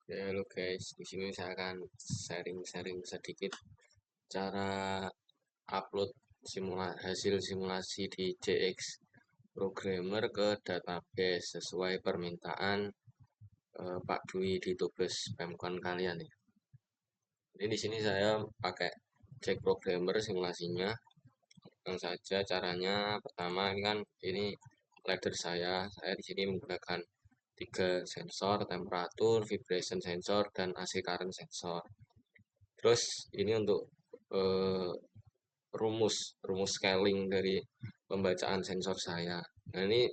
Ya, halo guys, di sini saya akan sharing-sharing sedikit cara upload hasil simulasi di JX Programmer ke database sesuai permintaan Pak Dwi di Tubes Pemkon kalian ya. Jadi di sini saya pakai JX Programmer simulasinya. Langsung saja caranya. Pertama ini ladder saya di sini menggunakan tiga sensor, temperatur, vibration sensor, dan AC current sensor. Terus ini untuk eh, rumus rumus scaling dari pembacaan sensor saya. Nah ini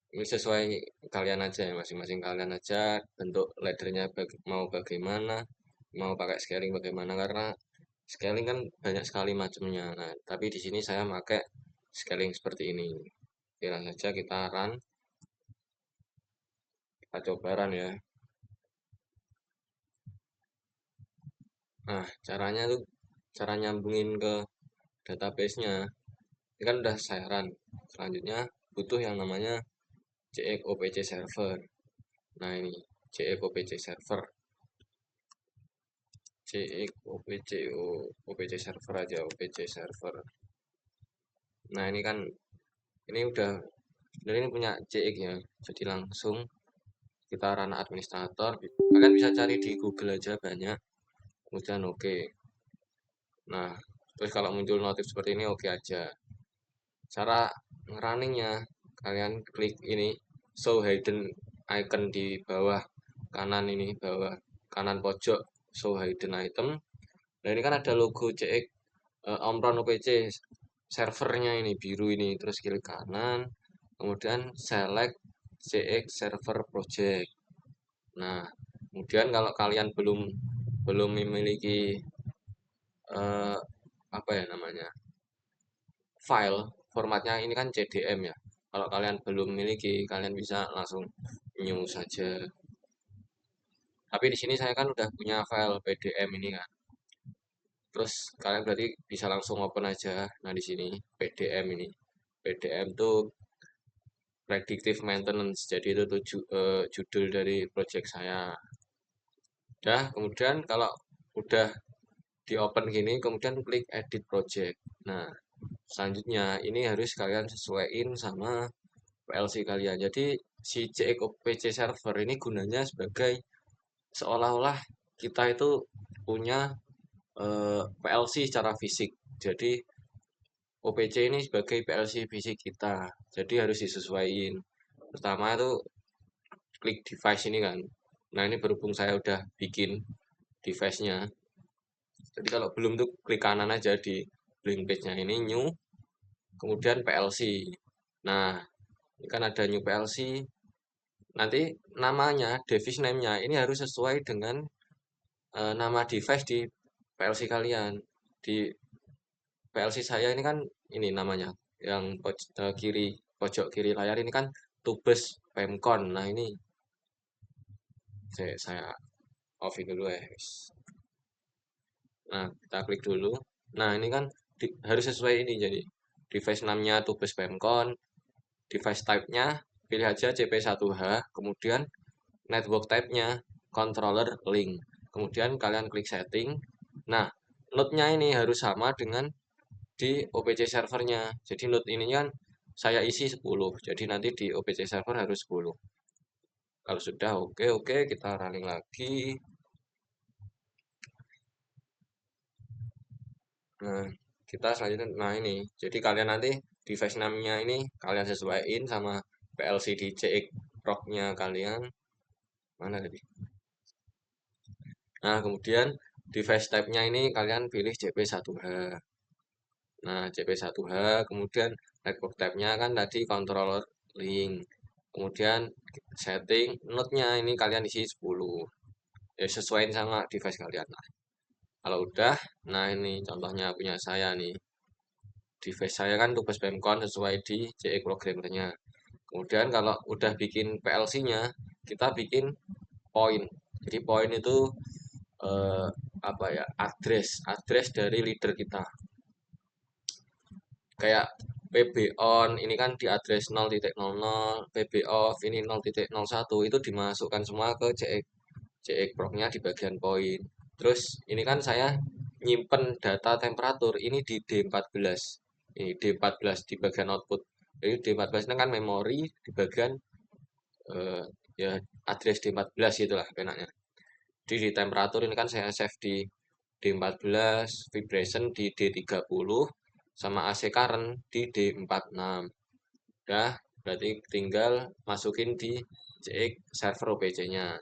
sesuai kalian aja ya, masing-masing kalian aja bentuk laddernya mau bagaimana, mau pakai scaling bagaimana karena scaling kan banyak sekali macamnya. Nah, tapi di sini saya pakai scaling seperti ini. Kira saja kita run, kita coba run ya. Nah, caranya tuh cara nyambungin ke database-nya. Ini kan udah saya run. Selanjutnya butuh yang namanya JX OPC server. Nah ini JX OPC server, JX OPC OPC server aja, OPC server. Nah ini udah sebenarnya ini punya JX ya. Jadi langsung kita run administrator. Kalian bisa cari di Google aja banyak. Kemudian oke. Nah terus kalau muncul notif seperti ini oke aja. Cara runningnya kalian klik ini show hidden icon di bawah kanan ini, bawah kanan pojok show hidden item. Nah ini kan ada logo CX Omron OPC servernya ini biru ini, terus klik kanan, kemudian select CX server project. Nah kemudian kalau kalian belum belum memiliki eh, apa ya namanya file formatnya ini kan CDM ya. Kalau kalian belum memiliki, kalian bisa langsung new saja. Tapi di sini saya kan udah punya file PDM ini kan. Terus kalian berarti bisa langsung open aja. Nah, di sini PDM ini. PDM tuh Predictive Maintenance. Jadi itu tuh judul dari project saya. Udah, kemudian kalau udah di open gini, kemudian klik edit project. Nah, selanjutnya ini harus kalian sesuaiin sama PLC kalian. Jadi si CXOPC server ini gunanya sebagai seolah-olah kita itu punya PLC secara fisik. Jadi OPC ini sebagai PLC fisik kita. Jadi harus disesuaikan. Pertama itu klik device ini kan. Nah ini berhubung saya udah bikin device-nya. Jadi kalau belum tuh klik kanan aja di blank page-nya ini new. Kemudian PLC. Nah ini kan ada new PLC. Nanti namanya, device name-nya ini harus sesuai dengan nama device di PLC kalian. Di PLC saya ini kan ini namanya yang pojok kiri layar ini kan Tubes Pemkon. Nah ini saya off dulu ya guys. Nah kita klik dulu. Nah ini kan harus sesuai ini jadi device namanya Tubes Pemkon, device type-nya pilih aja CP1H, kemudian network type-nya controller link. Kemudian kalian klik setting. Nah node-nya ini harus sama dengan di OPC servernya. Jadi node ini kan saya isi 10. Jadi nanti di OPC server harus 10. Kalau sudah oke, kita running lagi. Nah, kita selanjutnya nah ini. Jadi kalian nanti device namanya ini kalian sesuaiin sama PLC di CX proc-nya kalian. Mana tadi? Nah, kemudian device type-nya ini kalian pilih CP1H. Nah, CP1H, kemudian network type-nya kan tadi controller link. Kemudian setting node-nya ini kalian isi 10. Ya sesuaiin sama device kalian lah. Kalau udah, nah ini contohnya punya saya nih. Device saya kan Tubes Pemkon sesuai di CE programmernya. Kemudian kalau udah bikin PLC-nya, kita bikin point. Jadi point itu eh, apa ya? Address dari leader kita. Kayak PB on ini kan di address 0.00, PB off ini 0.01 itu dimasukkan semua ke CX proc-nya di bagian poin. Terus ini kan saya nyimpen data temperatur ini di D14. Ini D14 di bagian output. Jadi D14 ini kan memori di bagian eh, ya address D14 itulah enaknya. Jadi di temperatur ini kan saya save di D14, vibration di D30, sama AC current di D46. Udah, berarti tinggal masukin di CX server OPC-nya.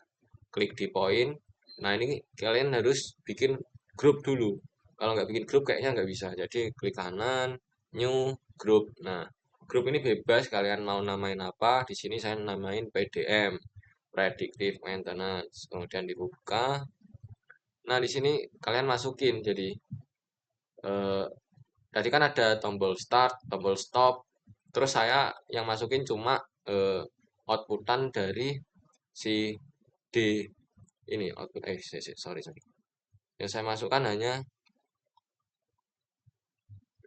Klik di poin. Nah, ini kalian harus bikin grup dulu. Kalau nggak bikin grup kayaknya nggak bisa. Jadi klik kanan, new, grup. Nah, grup ini bebas kalian mau namain apa. Di sini saya namain PDM, Predictive Maintenance. Kemudian dibuka. Nah, di sini kalian masukin. Jadi eh, tadi kan ada tombol start, tombol stop. Terus saya yang masukin cuma eh, outputan dari si D ini output sorry sorry. Yang saya masukkan hanya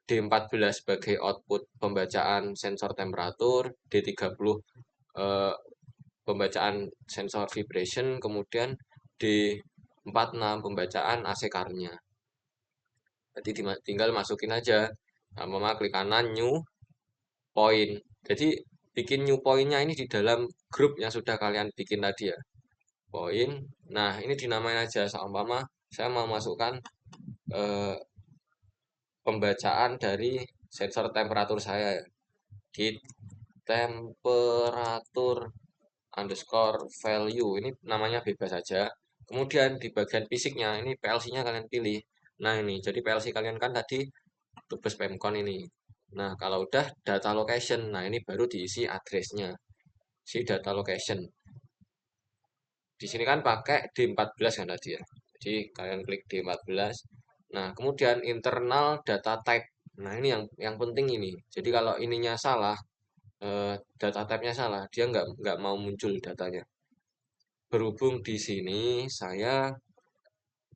D14 sebagai output pembacaan sensor temperatur, D30 eh, pembacaan sensor vibration, kemudian D46 pembacaan AC current-nya. Jadi tinggal masukin aja. Nah, mama klik kanan new point. Jadi bikin new point-nya ini di dalam grup yang sudah kalian bikin tadi ya. Point. Nah, ini dinamain aja sama mama. Saya mau masukkan eh, pembacaan dari sensor temperatur saya ya. Di temperatur underscore value ini namanya bebas saja. Kemudian di bagian fisiknya ini PLC-nya kalian pilih. Nah ini jadi PLC kalian kan tadi tubes pemcon ini. Nah kalau udah data location, nah ini baru diisi addressnya si data location. Di sini kan pakai D14 kan tadi ya. Jadi kalian klik D14. Nah kemudian internal data type. Nah ini yang penting ini. Jadi kalau ininya salah, data type-nya salah, dia nggak mau muncul datanya. Berhubung di sini saya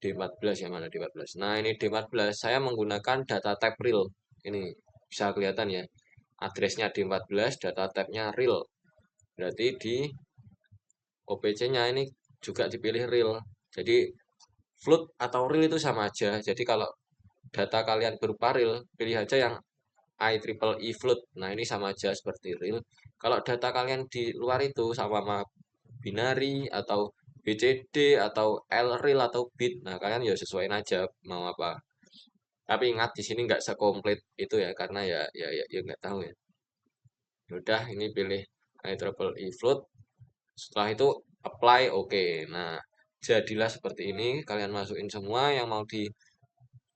D14 ya mana D14. Nah, ini D14 saya menggunakan data type real. Ini bisa kelihatan ya. Addressnya D14, data type-nya real. Berarti di OPC-nya ini juga dipilih real. Jadi float atau real itu sama aja. Jadi kalau data kalian berupa real, pilih aja yang IEEE float. Nah, ini sama aja seperti real. Kalau data kalian di luar itu sama binary atau BCD atau L real atau bit. Nah, kalian ya sesuaiin aja mau apa. Tapi ingat di sini nggak sekomplit itu ya karena ya nggak tahu ya. Ya udah ini pilih IEEE float. Setelah itu apply oke. Nah, jadilah seperti ini. Kalian masukin semua yang mau di.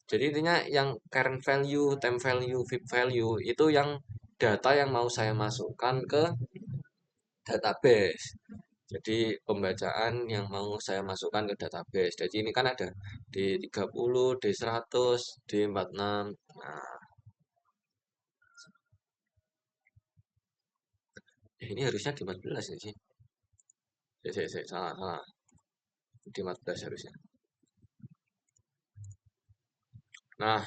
Jadi intinya yang current value, time value, vib value itu yang data yang mau saya masukkan ke database. Jadi pembacaan yang mau saya masukkan ke database. Jadi ini kan ada D30, D100, D46. Nah, ini harusnya D14 ya sih. Salah, salah. D14 harusnya. Nah,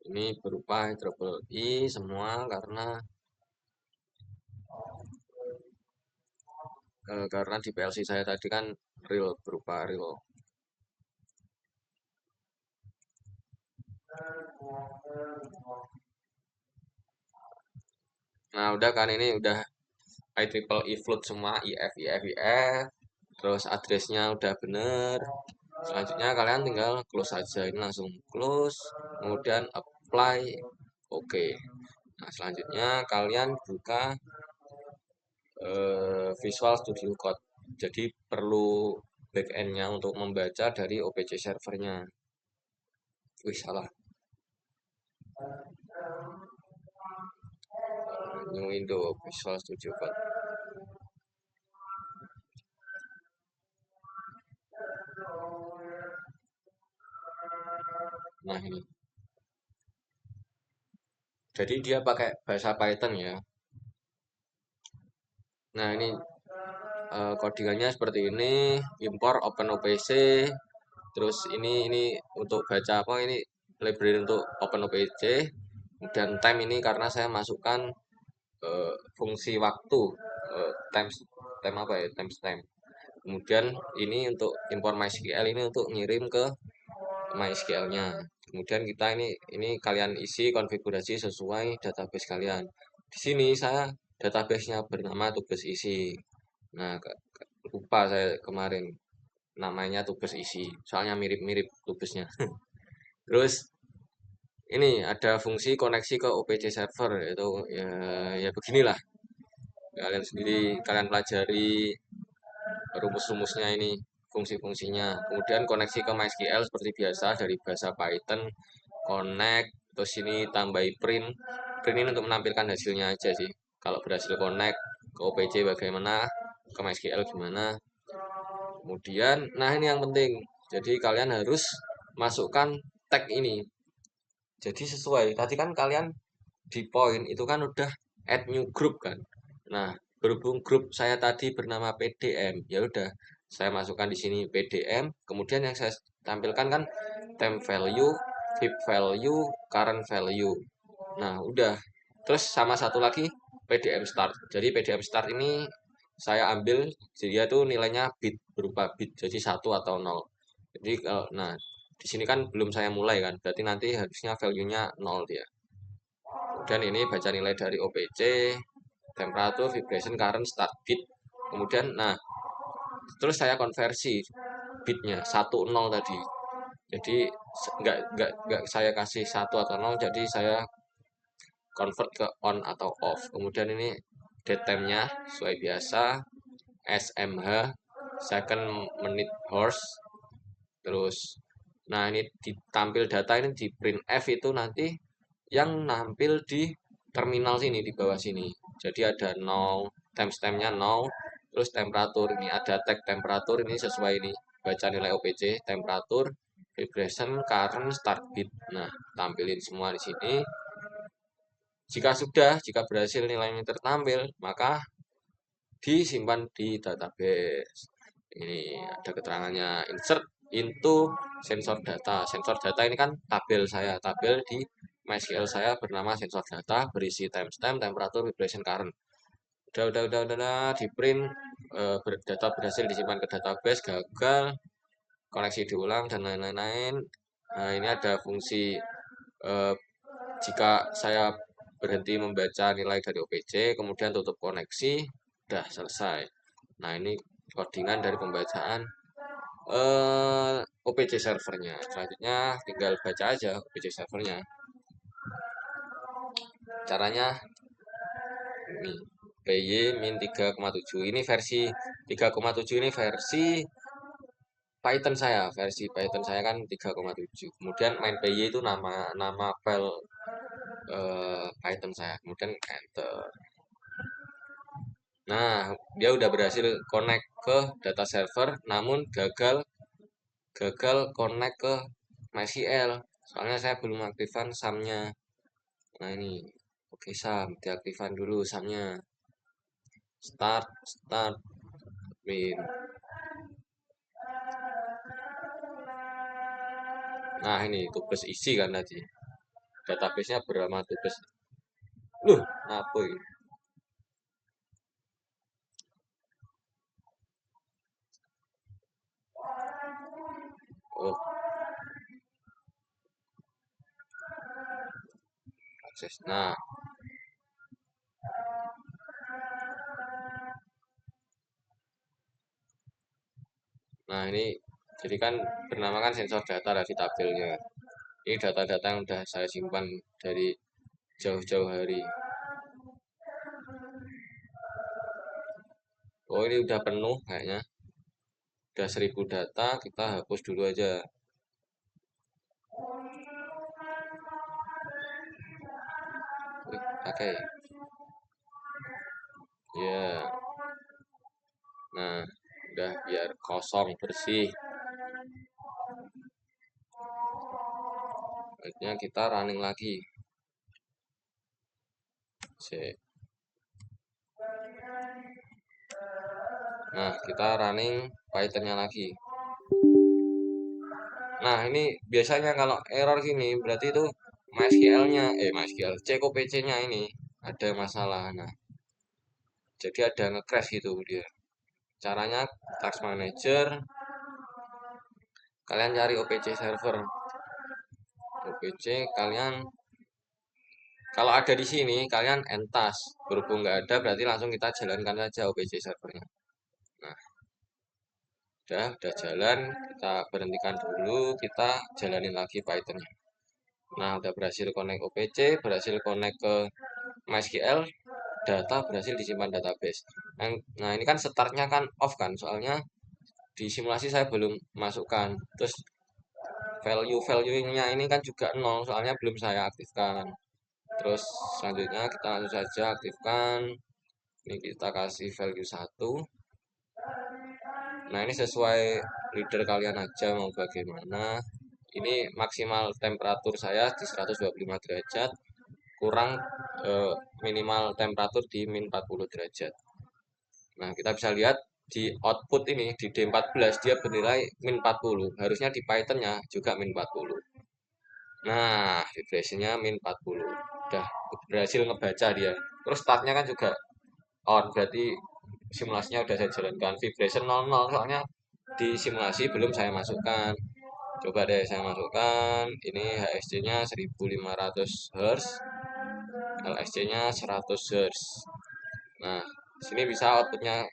ini berupa triple I semua karena di PLC saya tadi kan real berupa real. Nah, udah kan ini udah IEEE float semua IF. Terus addressnya udah bener. Selanjutnya kalian tinggal close aja. Ini langsung close. Kemudian apply. Oke. Nah, selanjutnya kalian buka Visual Studio Code. Jadi perlu backend-nya untuk membaca dari OPC servernya. Wih, salah. New window Visual Studio Code. Nah, ini. Jadi dia pakai bahasa Python ya. Nah, ini codingannya seperti ini. Import OpenOPC. Terus ini untuk baca apa ini library untuk OpenOPC. Kemudian time ini karena saya masukkan fungsi waktu, time apa ya, timestamp. Kemudian ini untuk import MySQL, ini untuk ngirim ke MySQL-nya. Kemudian kita ini kalian isi konfigurasi sesuai database kalian. Di sini saya database-nya bernama tugas isi. Nah, lupa saya kemarin namanya tugas isi. Soalnya mirip-mirip tugasnya. Terus ini ada fungsi koneksi ke OPC server, yaitu ya, ya beginilah. Kalian sendiri kalian pelajari rumus-rumusnya ini, fungsi-fungsinya. Kemudian koneksi ke MySQL seperti biasa dari bahasa Python, connect, terus ini tambahi print. Print ini untuk menampilkan hasilnya aja sih. Kalau berhasil connect ke OPC bagaimana, ke MySQL gimana. Kemudian, nah ini yang penting. Jadi kalian harus masukkan tag ini. Jadi sesuai. Tadi kan kalian di poin itu kan udah add new group kan. Nah, berhubung grup saya tadi bernama PDM, ya udah saya masukkan di sini PDM. Kemudian yang saya tampilkan kan temp value, VIP value, current value. Nah, udah. Terus sama satu lagi PDM start. Jadi PDM start ini saya ambil jadi dia tuh nilainya bit berupa bit jadi satu atau nol. Jadi nah di sini kan belum saya mulai kan, berarti nanti harusnya value-nya nol dia. Kemudian ini baca nilai dari OPC, temperatur, vibration, current, start bit. Kemudian, nah, terus saya konversi bitnya 1 0 tadi. Jadi nggak saya kasih 1 atau 0, jadi saya convert ke on atau off. Kemudian ini datetime-nya sesuai biasa, SMH, second minute horse. Terus, nah ini ditampil data ini di print F itu nanti yang nampil di terminal sini di bawah sini. Jadi ada 0, timestamp-nya 0, terus temperatur ini ada tag temperatur ini sesuai ini baca nilai OPC, temperatur, vibration, current, start bit. Nah, tampilin semua di sini. Jika berhasil nilainya tertampil, maka disimpan di database. Ini ada keterangannya insert into sensor data. Sensor data ini kan tabel saya, tabel di MySQL saya bernama sensor data berisi timestamp, temperatur, vibration, current. Udah, di print data berhasil disimpan ke database, gagal, koneksi diulang dan lain-lain. Nah, ini ada fungsi eh, jika saya berhenti membaca nilai dari OPC, kemudian tutup koneksi, udah selesai. Nah, ini codingan dari pembacaan OPC servernya. Selanjutnya tinggal baca aja OPC servernya. Caranya ini PY-3,7. Ini versi 3,7 ini versi Python saya. Versi Python saya kan 3,7. Kemudian main PY itu nama file Python saya. Kemudian enter. Nah, dia udah berhasil connect ke data server, namun gagal connect ke MySQL. Soalnya saya belum aktifkan SAM-nya. Nah ini, oke SAM, diaktifkan dulu SAM-nya. Start, win. Nah ini tugas isi kan tadi. Database-nya bernama tugas. Apa ini? Oh, akses. Nah ini jadi kan bernama kan sensor data dari tabelnya. Ini data-data yang udah saya simpan dari jauh-jauh hari. Oh ini udah penuh kayaknya. Udah 1000 data, kita hapus dulu aja. Pakai. Ya. Nah, udah biar kosong bersih. Akhirnya kita running lagi. Cek. Nah, kita running Python-nya lagi. Nah, ini biasanya kalau error gini berarti itu MySQL-nya, MySQL, COPC-nya ini ada masalah. Nah, jadi ada nge-crash gitu dia. Caranya Task Manager, kalian cari OPC server. OPC kalian kalau ada di sini kalian entas. Berhubung nggak ada berarti langsung kita jalankan saja OPC servernya. Nah, udah jalan, kita berhentikan dulu, kita jalanin lagi Pythonnya. Nah, udah berhasil connect OPC, berhasil connect ke MySQL, data berhasil disimpan database. Nah, ini kan startnya kan off kan, soalnya di simulasi saya belum masukkan. Terus value-nya ini kan juga nol, soalnya belum saya aktifkan. Terus selanjutnya kita langsung saja aktifkan. Ini kita kasih value 1. Nah, ini sesuai leader kalian aja mau bagaimana. Ini maksimal temperatur saya di 125 derajat, kurang minimal temperatur di min 40 derajat. Nah, kita bisa lihat di output ini di D14 dia bernilai min 40. Harusnya di Python-nya juga min 40. Nah, vibrasinya min 40. Udah berhasil ngebaca dia. Terus startnya kan juga on, berarti simulasinya udah saya jalankan. Vibration 00 soalnya di simulasi belum saya masukkan. Coba deh saya masukkan. Ini HSC-nya 1500 Hz, LSC-nya 100 Hz. Nah, sini bisa outputnya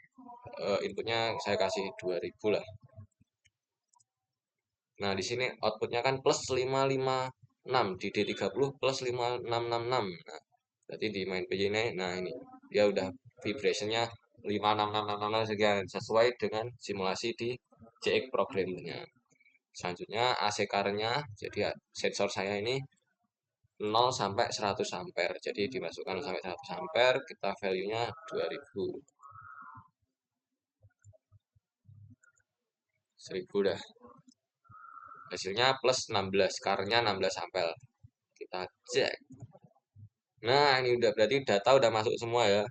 inputnya saya kasih 2000 lah. Nah, di sini outputnya kan plus 556 di D30 plus 5666. Nah, berarti di main PJ ini, nah ini dia udah vibrationnya 56666 sekian sesuai dengan simulasi di JX programnya. Selanjutnya AC current-nya, jadi sensor saya ini 0 sampai 100 ampere. Jadi dimasukkan sampai 100 ampere, kita value-nya 2000. 1000 dah. Hasilnya plus 16, current-nya 16 ampere. Kita cek. Nah, ini udah berarti data udah masuk semua ya.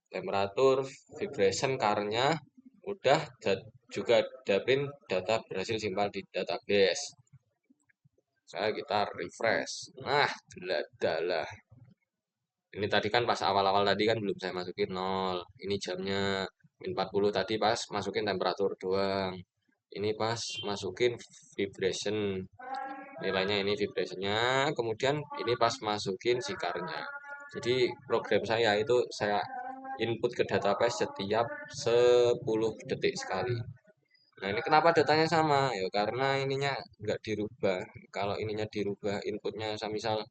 Temperatur, vibration, current-nya udah juga dapin data berhasil simpan di database. Kita refresh. Nah, adalah. Ini tadi kan pas awal-awal tadi kan belum saya masukin 0. Ini jamnya min 40 tadi pas masukin temperatur doang. Ini pas masukin vibration. Nilainya ini vibrationnya. Kemudian ini pas masukin sikarnya. Jadi program saya itu saya input ke database setiap 10 detik sekali. Nah, ini kenapa datanya sama? Ya karena ininya nggak dirubah. Kalau ininya dirubah, inputnya misal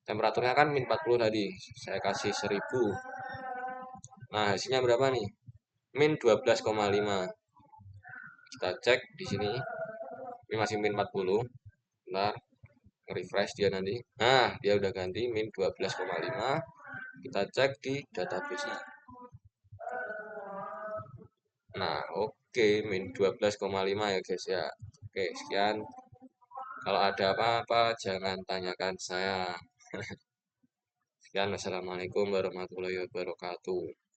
temperaturnya kan min 40 tadi. Saya kasih 1000. Nah, hasilnya berapa nih? Min 12,5. Kita cek di sini. Ini masih min 40. Bentar, refresh dia nanti. Nah, dia udah ganti min 12,5. Kita cek di database-nya. Nah, oke, min 12,5 ya guys ya. Oke, sekian. Kalau ada apa-apa jangan tanyakan saya. Sekian, wassalamualaikum warahmatullahi wabarakatuh.